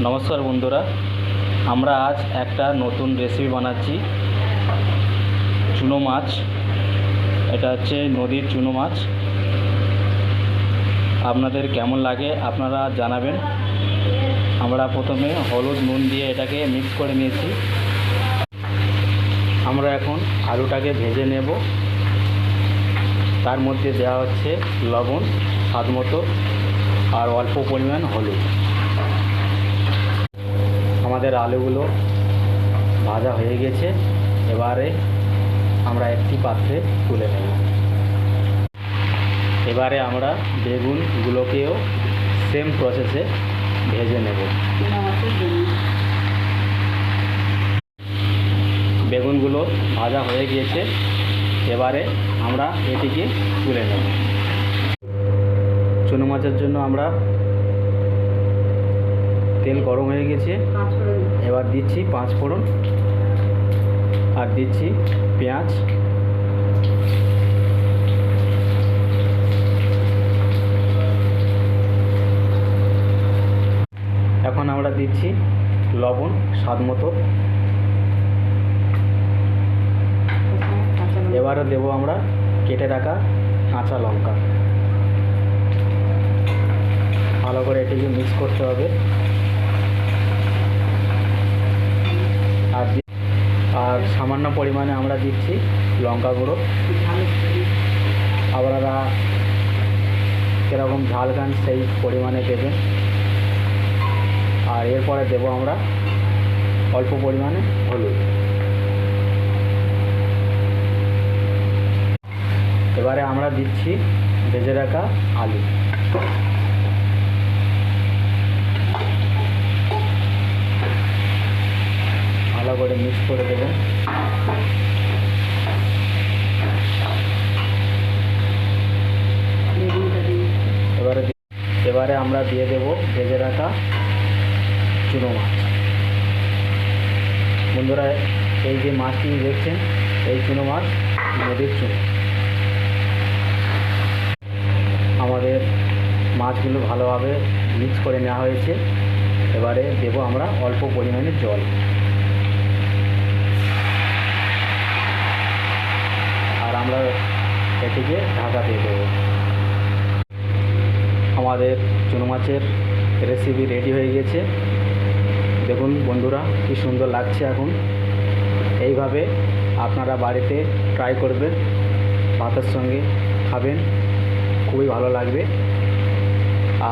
নমস্কার বন্ধুরা, আমরা আজ একটা নতুন রেসিপি বানাচ্ছি। চুনো মাছ। এটা হচ্ছে নদীর চুনো মাছ। আপনাদের কেমন লাগে আপনারা জানাবেন। আমরা প্রথমে হলুদ নুন দিয়ে এটাকে মিক্স করে নিয়েছি। আমরা এখন আলুটাকে ভেজে নেব। তার মধ্যে দেওয়া হচ্ছে লবণ স্বাদ মতো আর অল্প পরিমাণ হলুদ। আমাদের আলুগুলো ভাজা হয়ে গেছে। এবারে আমরা একটি পাত্রে তুলে নেব। এবারে আমরা বেগুনগুলোকেও সেম প্রসেসে ভেজে নেব। বেগুনগুলো ভাজা হয়ে গিয়েছে। এবারে আমরা এটিকে তুলে নেব। চুনো মাছের জন্য আমরা তেল গরম হয়ে গেছে। এবার দিচ্ছি 5 ফোড়ন আর দিচ্ছি পেঁয়াজ। এখন আমরা দিচ্ছি লবণ স্বাদ মতো। এবারে দেব আমরা কেটে রাখা কাঁচা লঙ্কা। ভালো করে এটিকে মিক্স করতে হবে। আর সামান্য পরিমাণে আমরা দিচ্ছি লঙ্কা গুঁড়ো। আপনারা কীরকম ঝাল খান সেই পরিমাণে দেবেন। আর এরপরে দেব আমরা অল্প পরিমাণে হলুদ। এবারে আমরা দিচ্ছি ভেজে রাখা আলু। ভালো করে মিক্স করে দেবেন। এবারে আমরা দিয়ে দেব ভেজে রাখা চুনো মাছ। বন্ধুরা, এই যে মাছটি দেখছেন এই চুনো মাছ নদীর চুনো। আমাদের মাছগুলো ভালোভাবে মিক্স করে নেওয়া হয়েছে। এবারে দেব আমরা অল্প পরিমাণে জল। আর আমরা এটিকে ঢাকা দিয়ে দেবো। আমাদের চুনো মাছের রেসিপি রেডি হয়ে গেছে। দেখুন বন্ধুরা, কি সুন্দর লাগছে। এখন এইভাবে আপনারা বাড়িতে ট্রাই করবেন, ভাতের সঙ্গে খাবেন, খুবই ভালো লাগবে।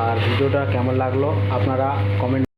আর ভিডিওটা কেমন লাগলো আপনারা কমেন্ট